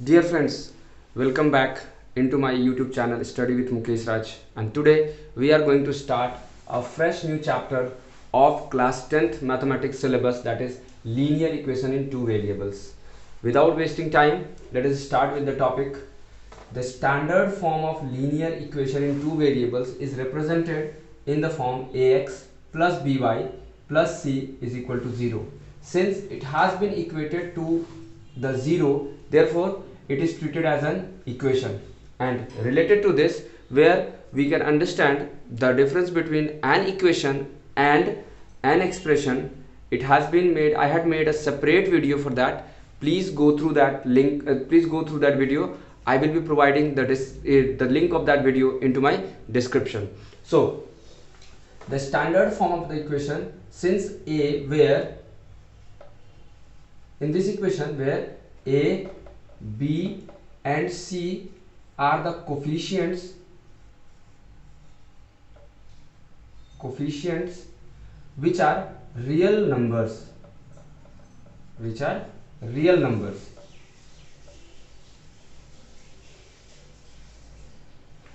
Dear friends, welcome back into my YouTube channel Study with Mukesh Raj, and today we are going to start a fresh new chapter of class 10th mathematics syllabus, that is linear equation in two variables. Without wasting time, let us start with the topic. The standard form of linear equation in two variables is represented in the form ax plus by plus c is equal to 0. Since it has been equated to the 0, therefore it is treated as an equation. And related to this, where we can understand the difference between an equation and an expression, it has been made, I had made a separate video for that. Please go through that link, please go through that video. I will be providing the link of that video into my description. So the standard form of the equation, since a where in this equation where a, b and c are the coefficients which are real numbers,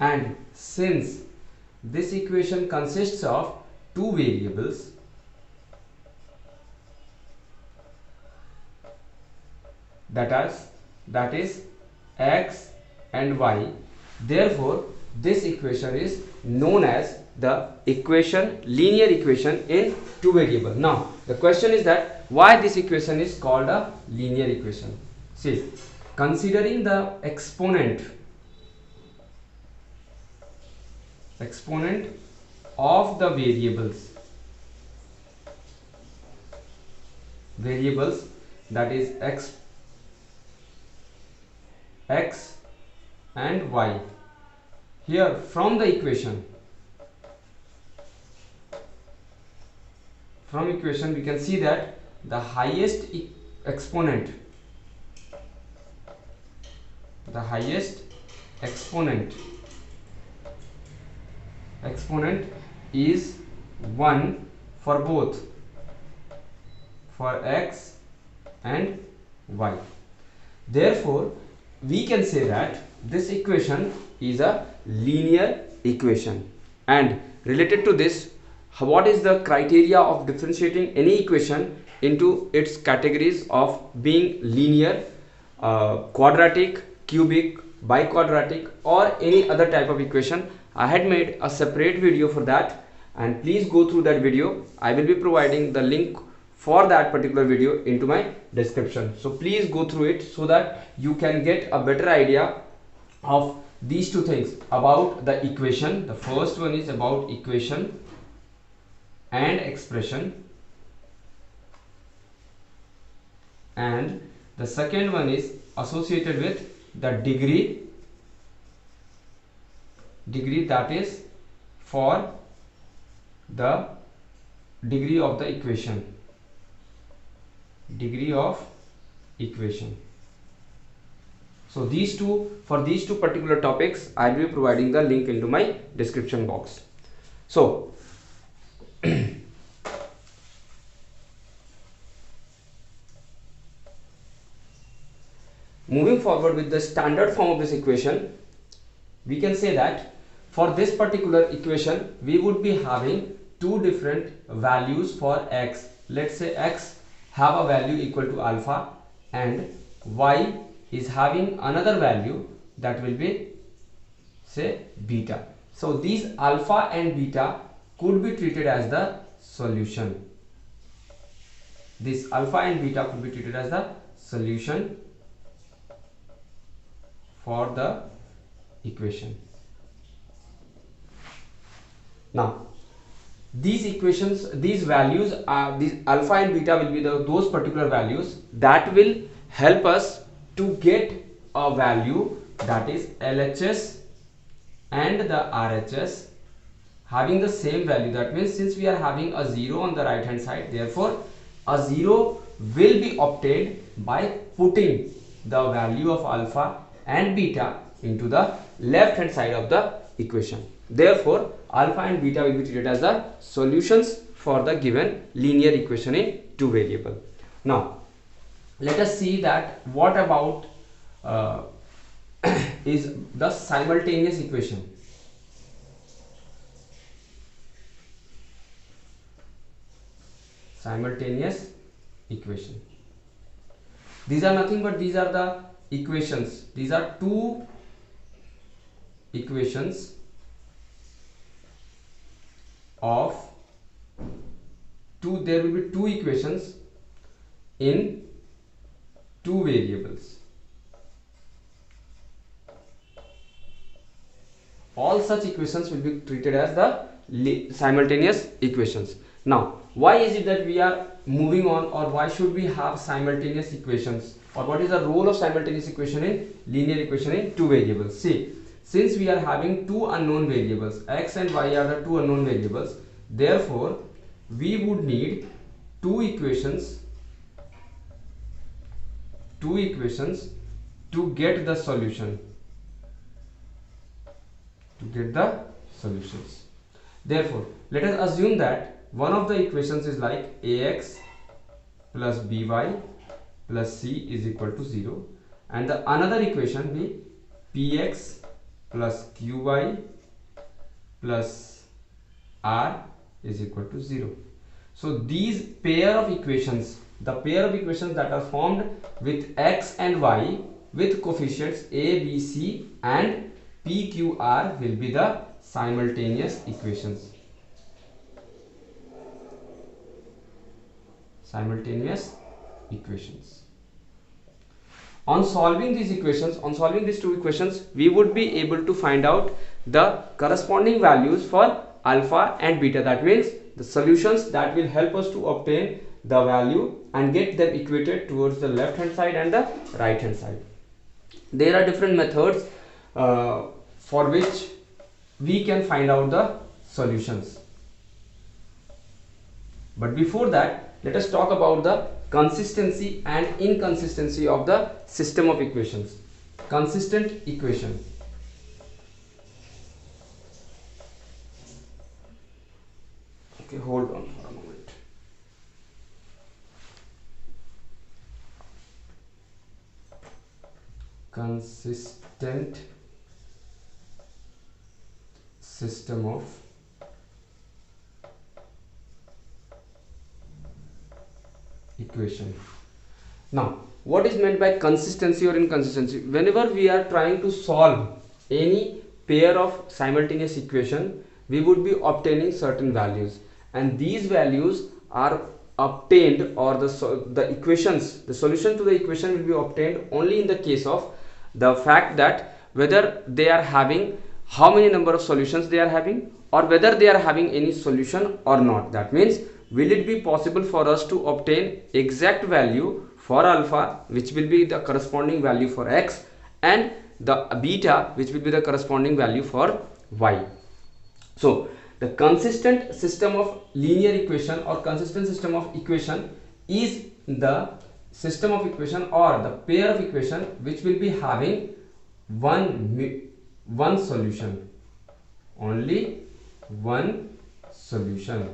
and since this equation consists of two variables, that is x and y, therefore this equation is known as the linear equation in two variables. Now the question is that why this equation is called a linear equation. See, considering the exponent of the variables, that is x and y. Here from equation we can see that the highest exponent is 1 for both, for x and y. Therefore we can say that this equation is a linear equation. And related to this, what is the criteria of differentiating any equation into its categories of being linear, quadratic, cubic, biquadratic, or any other type of equation? I had made a separate video for that, and please go through that video. I will be providing the link for that particular video into my description. So please go through it so that you can get a better idea of these two things about the equation. The first one is about equation and expression, and the second one is associated with the degree, that is for the degree of the equation. So for these two particular topics, I will be providing the link into my description box. So moving forward with the standard form of this equation, we can say that for this particular equation we would be having two different values for x. Let's say x have a value equal to alpha and y is having another value that will be, say, beta. So these alpha and beta could be treated as the solution. This alpha and beta could be treated as the solution for the equation. Now these values are, these alpha and beta will be those particular values that will help us to get a value, that is LHS and the RHS having the same value. That means since we are having a 0 on the right hand side, therefore a 0 will be obtained by putting the value of alpha and beta into the left hand side of the equation. Therefore alpha and beta will be treated as the solutions for the given linear equation in two variable. Now let us see that what about is the simultaneous equation. Simultaneous equation. These are nothing but these are the equations. These are two equations of two. There will be two equations in two variables. All such equations will be treated as the simultaneous equations. Now, why is it that we are moving on, or why should we have simultaneous equations, or what is the role of simultaneous equation in linear equation in two variables? See, since we are having two unknown variables, x and y are the two unknown variables, therefore we would need two equations to get the solution, Therefore, let us assume that one of the equations is like ax plus by plus c is equal to 0, and the another equation be px plus qy plus r is equal to 0. So these pair of equations, the pair of equations that are formed with x and y with coefficients a, b, c and p, q, r will be the simultaneous equations. On solving these two equations, we would be able to find out the corresponding values for alpha and beta. That means the solutions that will help us to obtain the value and get them equated towards the left hand side and the right hand side. There are different methods for which we can find out the solutions. But before that, let us talk about the consistency and inconsistency of the system of equations. Consistent equation. Okay, hold on for a moment. Consistent system of equation. Now, what is meant by consistency or inconsistency? Whenever we are trying to solve any pair of simultaneous equation, we would be obtaining certain values, and these values are obtained, or the solution to the equation will be obtained only in the case of the fact that whether they are having how many number of solutions they are having, or whether they are having any solution or not. That means, will it be possible for us to obtain exact value for alpha, which will be the corresponding value for x, and the beta, which will be the corresponding value for y. So the consistent system of linear equation or consistent system of equation is the system of equation or the pair of equation which will be having one solution, only one solution.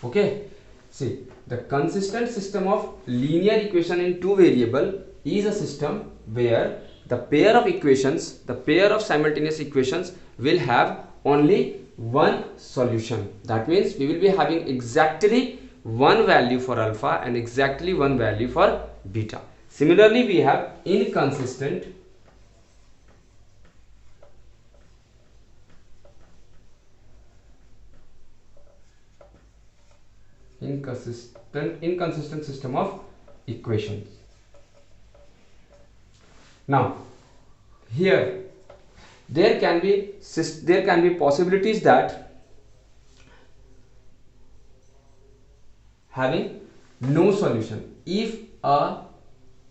Okay, see, the consistent system of linear equation in two variable is a system where the pair of equations, the pair of simultaneous equations will have only one solution. That means we will be having exactly one value for alpha and exactly one value for beta. Similarly, we have inconsistent system of equations. Now, here there can be possibilities that having no solution. If a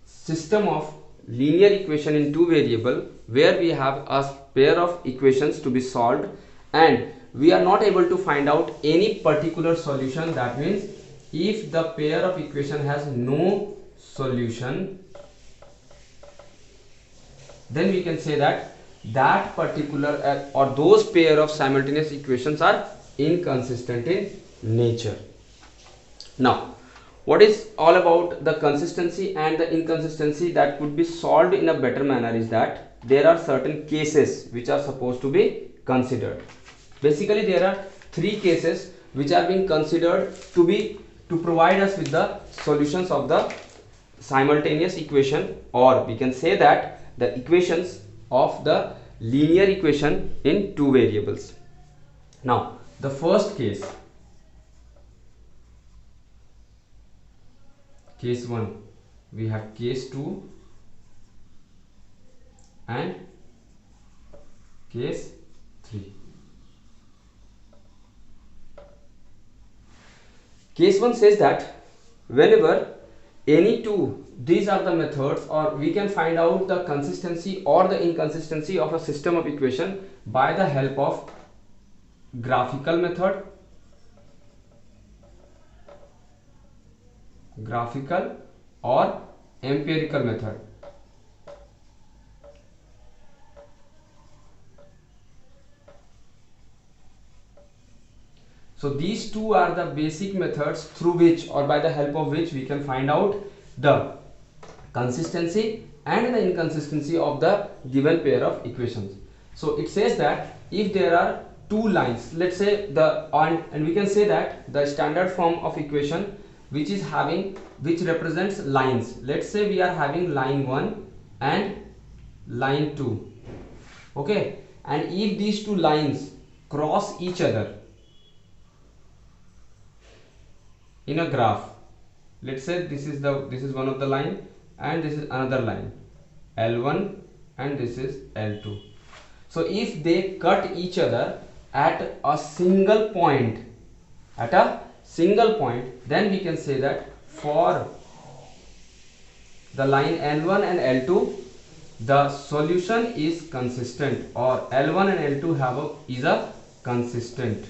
system of linear equation in two variable where we have a pair of equations to be solved and we are not able to find out any particular solution, that means if the pair of equation has no solution, then we can say that that particular or those pair of simultaneous equations are inconsistent in nature. Now, what is all about the consistency and the inconsistency that could be solved in a better manner is that there are certain cases which are supposed to be considered. Basically, there are three cases which are being considered to provide us with the solutions of the simultaneous equation, or we can say that the equations of the linear equation in two variables. Now, the first case 1, we have case 2 and case 3. Case 1 says that whenever any two, these are the methods, or we can find out the consistency or the inconsistency of a system of equation by the help of graphical method, or empirical method. So these two are the basic methods through which, or by the help of which, we can find out the consistency and the inconsistency of the given pair of equations. So it says that if there are two lines, let's say and we can say that the standard form of equation which represents lines, let's say we are having line 1 and line 2, okay, and if these two lines cross each other in a graph, let's say this is one of the line and this is another line L1 and this is L2. So if they cut each other at a single point, then we can say that for the line L1 and L2 the solution is consistent, or L1 and L2 is a consistent.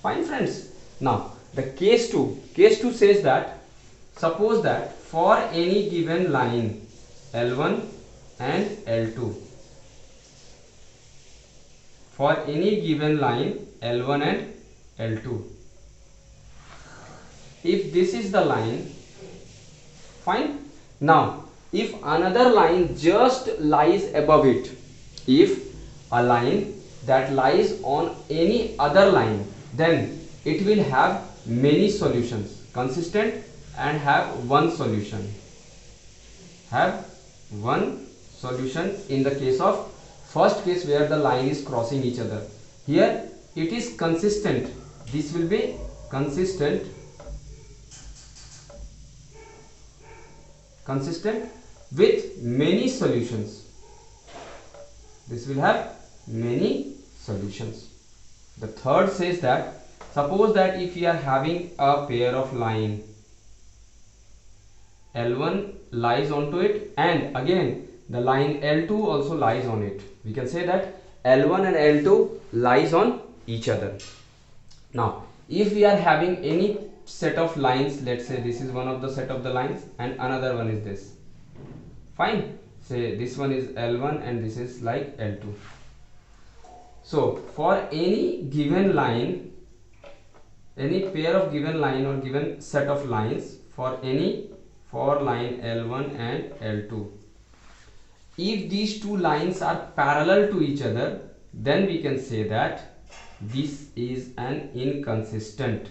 Fine friends. Now the case 2 says that suppose that for any given line L1 and L2, for any given line L1 and L2, if this is the line, fine. Now if another line just lies above it, if a line that lies on any other line, then it will have many solutions, consistent, and have one solution. In the case of first case where the line is crossing each other, here it is consistent, this will be consistent with many solutions, this will have many solutions. The third says that suppose that if we are having a pair of line, L1 lies onto it and again the line L2 also lies on it, we can say that L1 and L2 lies on each other. Now if we are having any set of lines, let's say this is one of the set of the lines and another one is this, fine, say this one is L1 and this is like L2. So for any given line, any pair of given line or given set of lines, for line L1 and L2, if these two lines are parallel to each other, then we can say that this is an inconsistent.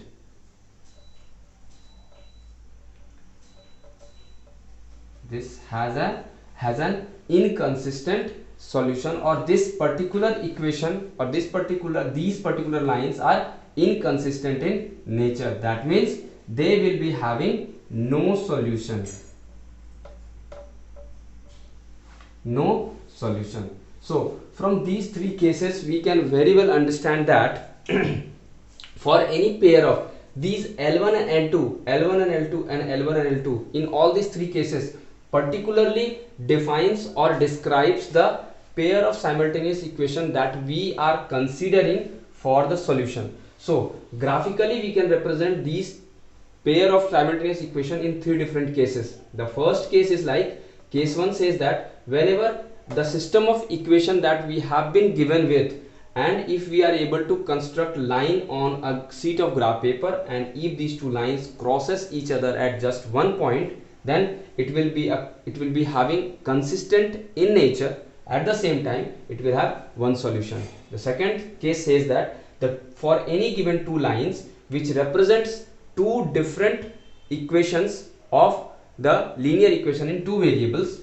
This has an inconsistent solution, or this particular equation or these particular lines are inconsistent in nature. That means they will be having no solution. So from these three cases we can very well understand that for any pair of these L1 and L2 and L1 and L2, in all these three cases particularly defines or describes the pair of simultaneous equation that we are considering for the solution. So graphically we can represent these pair of simultaneous equation in three different cases. The first case is like case 1 says that whenever the system of equation that we have been given with, and if we are able to construct line on a sheet of graph paper, and if these two lines crosses each other at just one point, then it will be having consistent in nature. At the same time, it will have one solution. The second case says that for any given two lines which represents two different equations of the linear equation in two variables,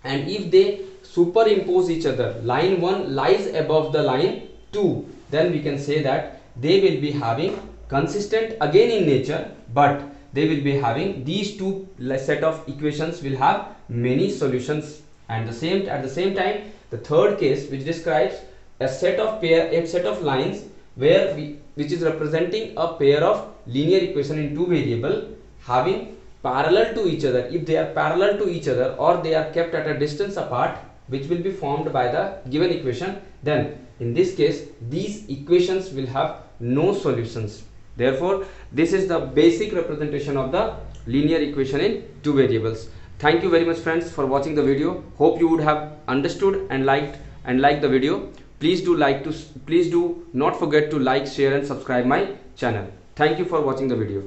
and if they superimpose each other, line 1 lies above the line 2, then we can say that they will be having consistent again in nature, but they will be having these two set of equations will have many solutions. And at the same time, the third case, which describes a set of lines which is representing a pair of linear equation in two variable having parallel to each other. If they are parallel to each other or they are kept at a distance apart, which will be formed by the given equation, then in this case these equations will have no solutions. Therefore, this is the basic representation of the linear equation in two variables. Thank you very much friends for watching the video. Hope you would have understood and liked the video. Please do not forget to like, share and subscribe my channel. Thank you for watching the video.